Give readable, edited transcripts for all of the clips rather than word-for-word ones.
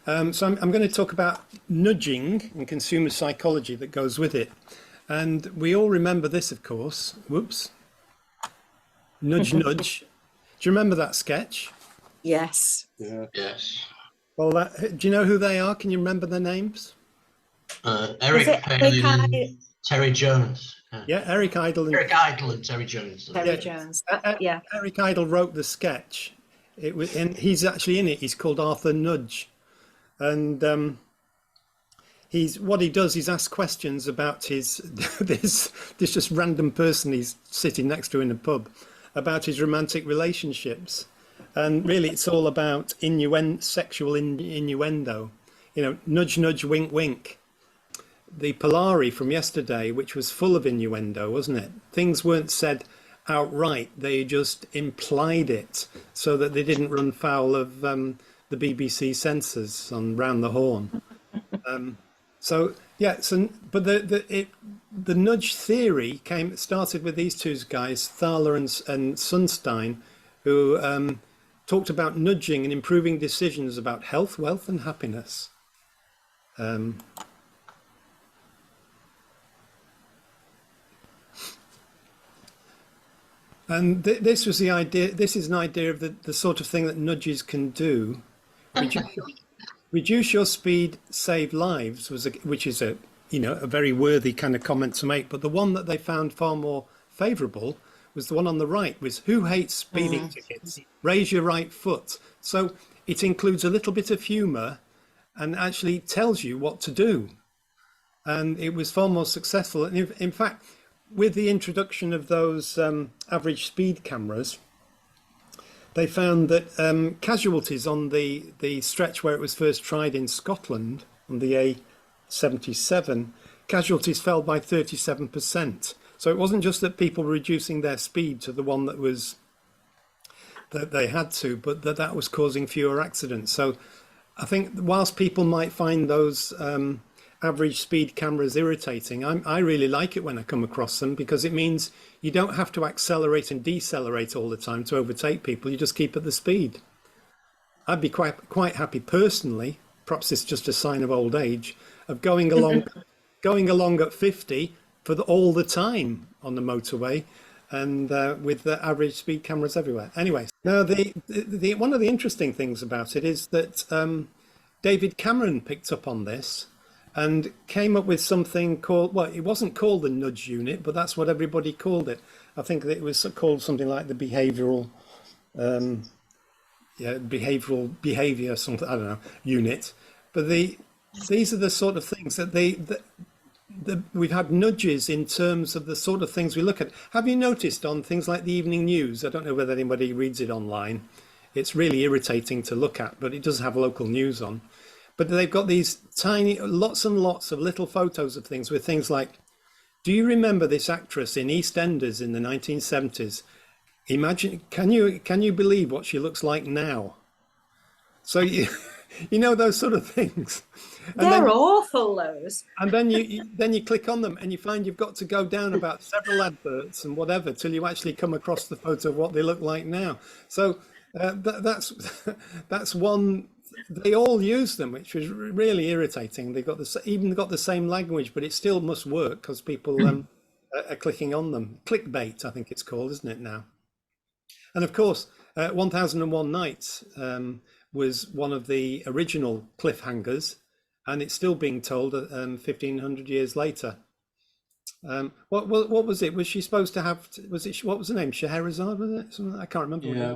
So I'm going to talk about nudging and consumer psychology that goes with it. And we all remember this, of course. Whoops. Nudge, nudge. Do you remember that sketch? Yes. Yeah. Yes. Well, do you know who they are? Can you remember their names? Eric it Palin Eric and Terry Jones. Yeah, Eric Idle and Eric Idle and Terry Jones. Terry Jones. Yeah. Eric Idle wrote the sketch. It was, and he's actually in it. He's called Arthur Nudge, and he's what he does is ask questions about his this just random person he's sitting next to in a pub about his romantic relationships, and really it's all about sexual innuendo. You know, nudge, nudge, wink, wink. The Polari from yesterday, which was full of innuendo, wasn't it? Things weren't said outright, they just implied it so that they didn't run foul of the BBC censors on Round the Horn. But the nudge theory started with these two guys, Thaler and Sunstein, who talked about nudging and improving decisions about health, wealth, and happiness. And this was the idea. This is an idea of the sort of thing that nudges can do. Reduce your speed, save lives, which is a very worthy kind of comment to make. But the one that they found far more favourable was the one on the right, was who hates speeding tickets? Raise your right foot. So it includes a little bit of humour and actually tells you what to do. And it was far more successful. And in fact, with the introduction of those average speed cameras, they found that casualties on the stretch where it was first tried in Scotland, on the A77, casualties fell by 37%. So it wasn't just that people were reducing their speed to the one that they had to, but that was causing fewer accidents. So I think whilst people might find those average speed cameras irritating, I really like it when I come across them, because it means you don't have to accelerate and decelerate all the time to overtake people. You just keep at the speed. I'd be quite happy personally, perhaps it's just a sign of old age, of going along at 50 all the time on the motorway, and with the average speed cameras everywhere. Anyway, now the one of the interesting things about it is that David Cameron picked up on this and came up with something called, well, it wasn't called the nudge unit, but that's what everybody called it. I think that it was called something like the behavioural behaviour something, I don't know, unit. But these are the sort of things that we've had nudges in terms of the sort of things we look at. Have you noticed on things like the evening news? I don't know whether anybody reads it online. It's really irritating to look at, but it does have local news on. But they've got these tiny, lots and lots of little photos of things with things like, do you remember this actress in EastEnders in the 1970s? Imagine, can you believe what she looks like now? So you know, those sort of things. And They're awful, those. And then you click on them and you find you've got to go down about several adverts and whatever till you actually come across the photo of what they look like now. So that's one. They all use them, which was really irritating. They've got even got the same language, but it still must work because people are clicking on them. Clickbait, I think it's called, isn't it now? And of course, 1001 Nights was one of the original cliffhangers, and it's still being told 1,500 years later. What was it? Was she supposed to have? What was her name? Scheherazade, was it? Something I can't remember. Yeah.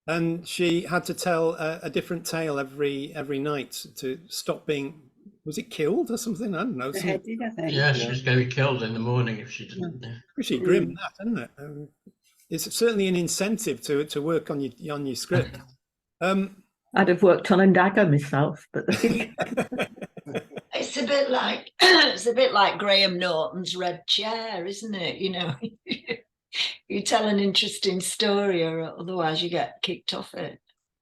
And she had to tell a different tale every night to stop being, was it killed or something? I don't know. Beheaded, I think. Yeah, she was going to be killed in the morning if she didn't. Pretty grim, that, isn't it? It's certainly an incentive to work on your script. I'd have worked on a dagger myself, but it's a bit like Graham Norton's Red Chair, isn't it? You know, you tell an interesting story, or otherwise you get kicked off it.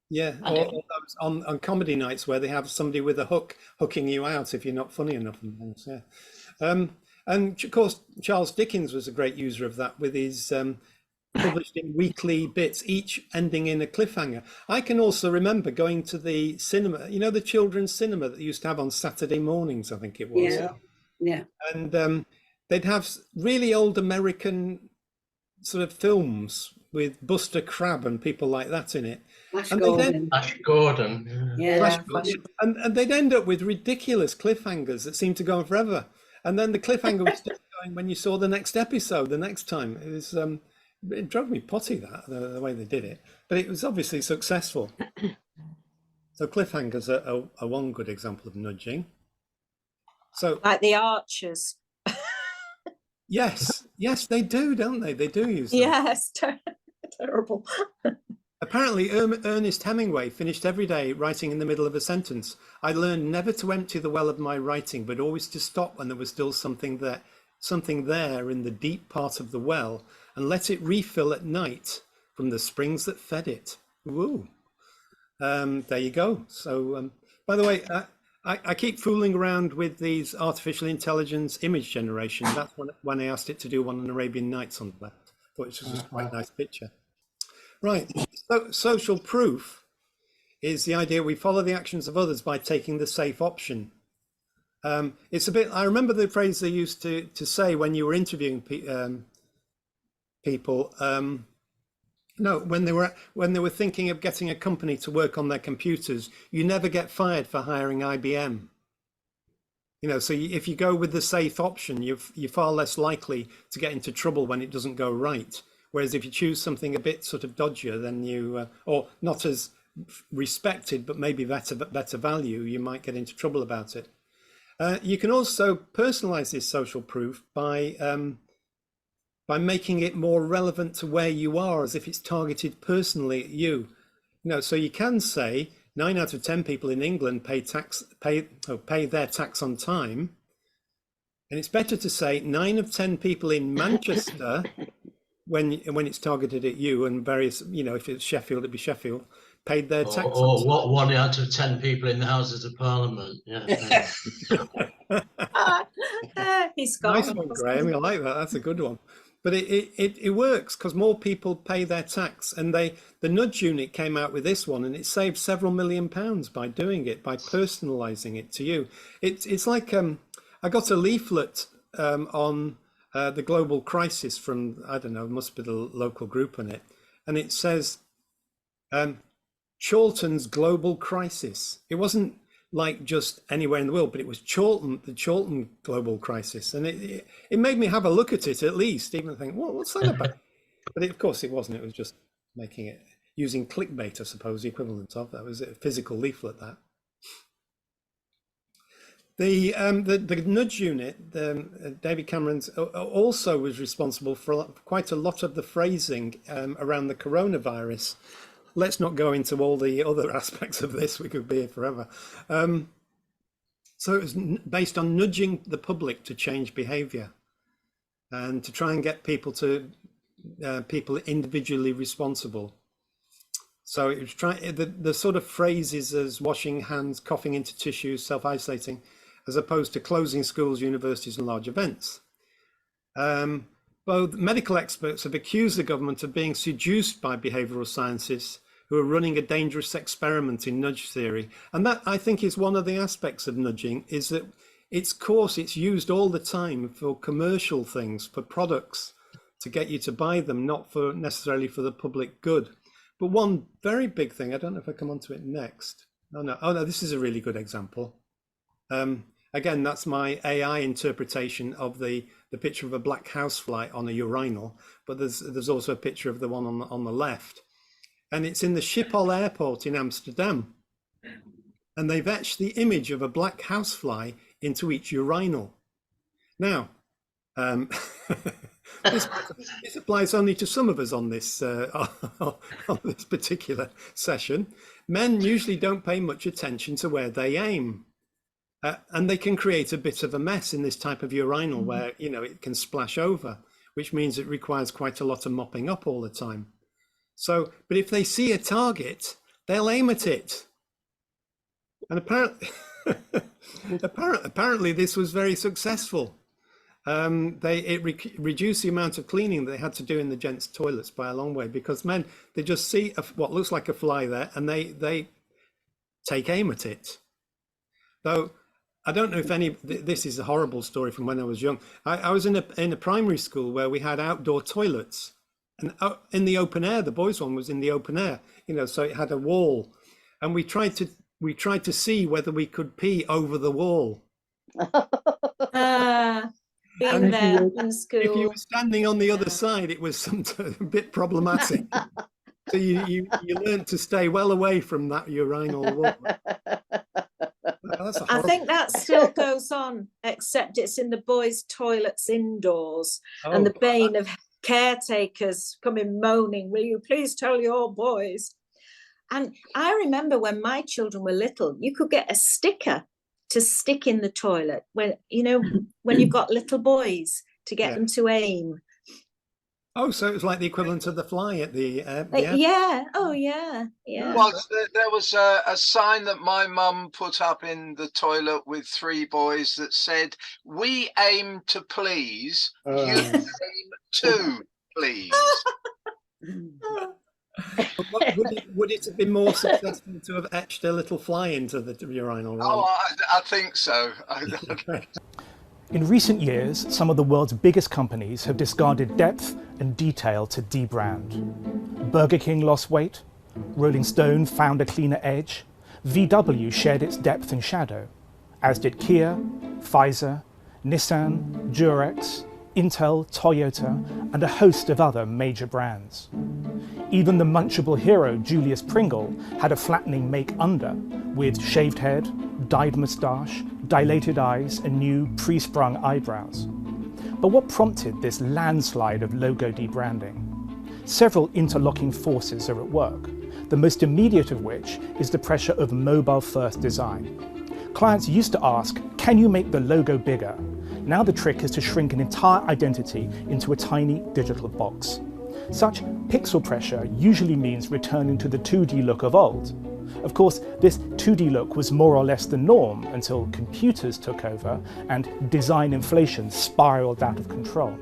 Yeah, or those on comedy nights where they have somebody with a hook hooking you out if you're not funny enough and things. Yeah, and of course Charles Dickens was a great user of that with his published in weekly bits, each ending in a cliffhanger. I can also remember going to the cinema, you know, the children's cinema that they used to have on Saturday mornings, I think it was. Yeah. Yeah. And they'd have really old American sort of films with Buster Crabbe and people like that in it. Flash And they'd Gordon. Ash Gordon. Yeah. Flash Flash. and they'd end up with ridiculous cliffhangers that seemed to go on forever. And then the cliffhanger was still going when you saw the next episode the next time. It was it drove me potty, that the way they did it, but it was obviously successful. So cliffhangers are one good example of nudging. So Like the Archers. yes, they do, don't they? They do use them. Yes. Terrible. Apparently, Ernest Hemingway finished every day writing in the middle of a sentence. I learned never to empty the well of my writing, but always to stop when there was still something there in the deep part of the well, and let it refill at night from the springs that fed it. Woo. There you go. So, by the way, I keep fooling around with these artificial intelligence image generation. That's when I asked it to do one on Arabian Nights on the left. Thought it was just quite a nice picture. Right. So, social proof is the idea we follow the actions of others by taking the safe option. It's a bit. I remember the phrase they used to say when you were interviewing people. No, when they were thinking of getting a company to work on their computers, you never get fired for hiring IBM. You know, so if you go with the safe option, you're far less likely to get into trouble when it doesn't go right. Whereas if you choose something a bit sort of dodgier, then you, or not as respected, but maybe better value, you might get into trouble about it. You can also personalize this social proof by making it more relevant to where you are, as if it's targeted personally at you. You know, so you can say 9 out of 10 people in England pay their tax on time, and it's better to say 9 of 10 people in Manchester when it's targeted at you, and various, you know, if it's Sheffield, it'd be Sheffield, paid their tax. Or what 1 out of 10 people in the Houses of Parliament. Yeah. He's got Nice one, Graham. I like that. That's a good one. But it works because more people pay their tax, and the nudge unit came out with this one, and it saved several £1 million by doing it, by personalising it to you. It's like I got a leaflet on the global crisis from, I don't know, must be the local group on it, and it says Chorlton's global crisis. It wasn't like just anywhere in the world, but it was Chorlton, the Chorlton global crisis, and it made me have a look at it at least, even think, what's that about? But of course it wasn't. It was just making it, using clickbait, I suppose, the equivalent of that. Was a physical leaflet. That the nudge unit, David Cameron's, also was responsible for quite a lot of the phrasing around the coronavirus. Let's not go into all the other aspects of this. We could be here forever. So it was based on nudging the public to change behaviour and to try and get people to people individually responsible. So it was trying the sort of phrases as washing hands, coughing into tissues, self-isolating, as opposed to closing schools, universities, and large events. Both medical experts have accused the government of being seduced by behavioural scientists who are running a dangerous experiment in nudge theory. And that, I think, is one of the aspects of nudging, is that it's used all the time for commercial things, for products, to get you to buy them, not for necessarily for the public good. But one very big thing, I don't know if I come on to it next. Oh no, this is a really good example. Again, that's my AI interpretation of the picture of a black housefly on a urinal, but there's also a picture of the one on the left. And it's in the Schiphol airport in Amsterdam. And they've etched the image of a black housefly into each urinal. Now, this applies only to some of us on this on this particular session. Men usually don't pay much attention to where they aim. And they can create a bit of a mess in this type of urinal where, you know, it can splash over, which means it requires quite a lot of mopping up all the time. So, but if they see a target, they'll aim at it. And apparently this was very successful. reduced the amount of cleaning they had to do in the gents' toilets by a long way, because men, they just see what looks like a fly there and they take aim at it. Though I don't know if this is a horrible story from when I was young. I was in a primary school where we had outdoor toilets, and in the open air. The boys' one was in the open air, so it had a wall, and we tried to see whether we could pee over the wall. Been there in school. If you were standing on the other side, it was a bit problematic. So you learned to stay well away from that urinal wall. I think that still goes on, except it's in the boys' toilets indoors, and the bane of caretakers coming moaning, "Will you please tell your boys?" And I remember when my children were little, you could get a sticker to stick in the toilet when you've got little boys, to get them to aim. Oh, so it was like the equivalent of the fly at the yeah. Oh, yeah. Well, there was a sign that my mum put up in the toilet with 3 boys that said, "We aim to please, you aim to please." Would it have been more successful to have etched a little fly into the urinal? Oh, I think so. In recent years, some of the world's biggest companies have discarded depth and detail to debrand. Burger King lost weight, Rolling Stone found a cleaner edge, VW shared its depth and shadow, as did Kia, Pfizer, Nissan, Durex, Intel, Toyota, and a host of other major brands. Even the munchable hero Julius Pringle had a flattening make-under, with shaved head, dyed moustache, dilated eyes, and new pre-sprung eyebrows. But what prompted this landslide of logo debranding? Several interlocking forces are at work, the most immediate of which is the pressure of mobile-first design. Clients used to ask, "Can you make the logo bigger?" Now the trick is to shrink an entire identity into a tiny digital box. Such pixel pressure usually means returning to the 2D look of old. Of course, this 2D look was more or less the norm until computers took over and design inflation spiraled out of control.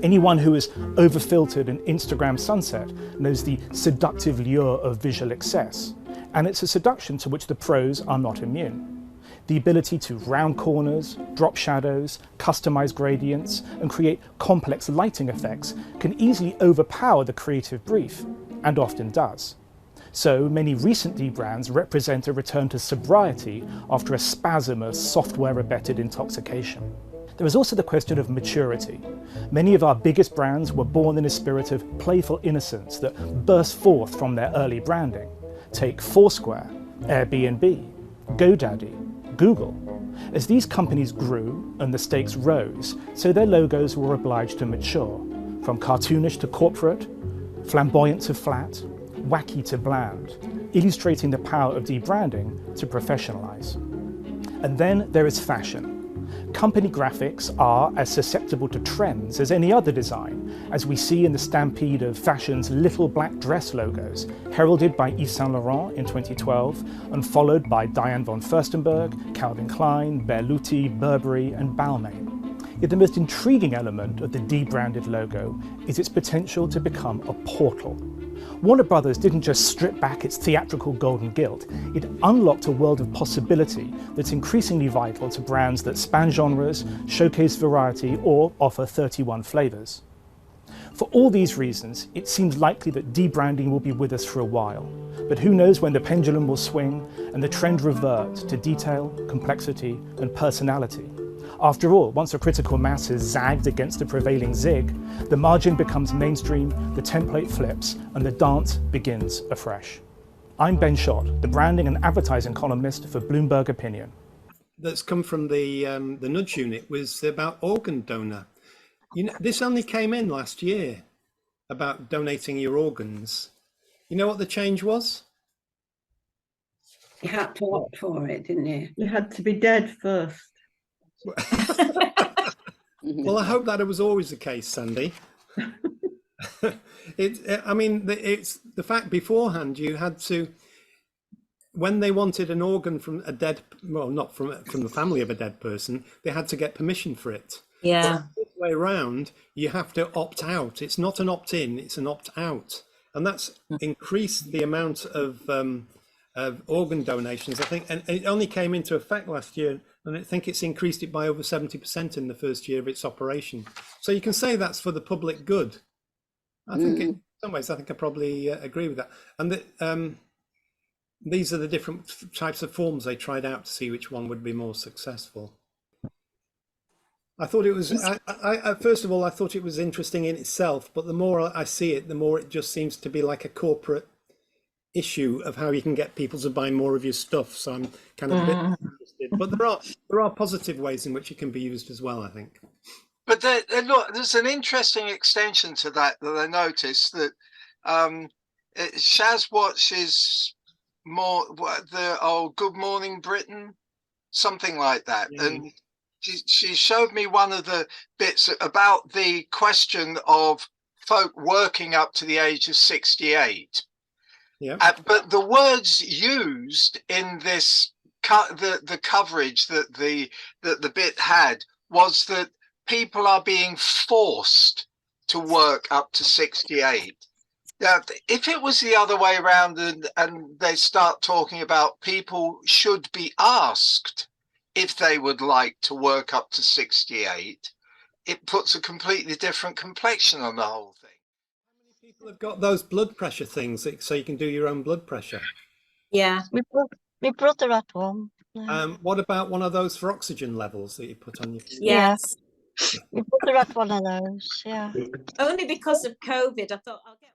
Anyone who has overfiltered an Instagram sunset knows the seductive lure of visual excess, and it's a seduction to which the pros are not immune. The ability to round corners, drop shadows, customize gradients, and create complex lighting effects can easily overpower the creative brief, and often does. So many recent debrands represent a return to sobriety after a spasm of software-abetted intoxication. There is also the question of maturity. Many of our biggest brands were born in a spirit of playful innocence that burst forth from their early branding. Take Foursquare, Airbnb, GoDaddy, Google. As these companies grew and the stakes rose, so their logos were obliged to mature, from cartoonish to corporate, flamboyant to flat, wacky to bland, illustrating the power of debranding to professionalize. And then there is fashion. Company graphics are as susceptible to trends as any other design, as we see in the stampede of fashion's little black dress logos, heralded by Yves Saint Laurent in 2012 and followed by Diane von Furstenberg, Calvin Klein, Berluti, Burberry and Balmain. Yet the most intriguing element of the debranded logo is its potential to become a portal. Warner Brothers didn't just strip back its theatrical golden gilt, it unlocked a world of possibility that's increasingly vital to brands that span genres, showcase variety, or offer 31 flavors. For all these reasons, it seems likely that debranding will be with us for a while. But who knows when the pendulum will swing and the trend revert to detail, complexity, and personality. After all, once a critical mass has zagged against the prevailing zig, the margin becomes mainstream, the template flips, and the dance begins afresh. I'm Ben Schott, the branding and advertising columnist for Bloomberg Opinion. That's come from the Nudge Unit was about organ donor. This only came in last year about donating your organs. You know what the change was? You had to opt for it, didn't you? You had to be dead first. Well, I hope that it was always the case, Sandy. It's the fact beforehand you had to, when they wanted an organ from a dead, well, not from the family of a dead person, they had to get permission for it. Yeah. This way around, you have to opt out. It's not an opt-in; it's an opt-out, and that's increased the amount of organ donations. I think, and it only came into effect last year, and I think it's increased it by over 70% in the first year of its operation. So you can say that's for the public good. I think, in some ways, I think I probably agree with that. And that these are the different types of forms they tried out to see which one would be more successful. I thought it was, first of all, I thought it was interesting in itself, but the more I see it, the more it just seems to be like a corporate issue of how you can get people to buy more of your stuff. So I'm kind of a bit interested. But there are positive ways in which it can be used as well, I think. But look, there's an interesting extension to that I noticed, that Shaz watches more the Good Morning Britain, something like that. Yeah. And she showed me one of the bits about the question of folk working up to the age of 68. Yeah. But the words used in this the coverage that the bit had was that people are being forced to work up to 68. Now, if it was the other way around and they start talking about people should be asked if they would like to work up to 68, it puts a completely different complexion on the whole thing. How many people have got those blood pressure things so you can do your own blood pressure? Yeah. My brother had one. Yeah. What about one of those for oxygen levels that you put on your? Yes. My brother had one of those. Yeah. Only because of COVID, I thought I'll get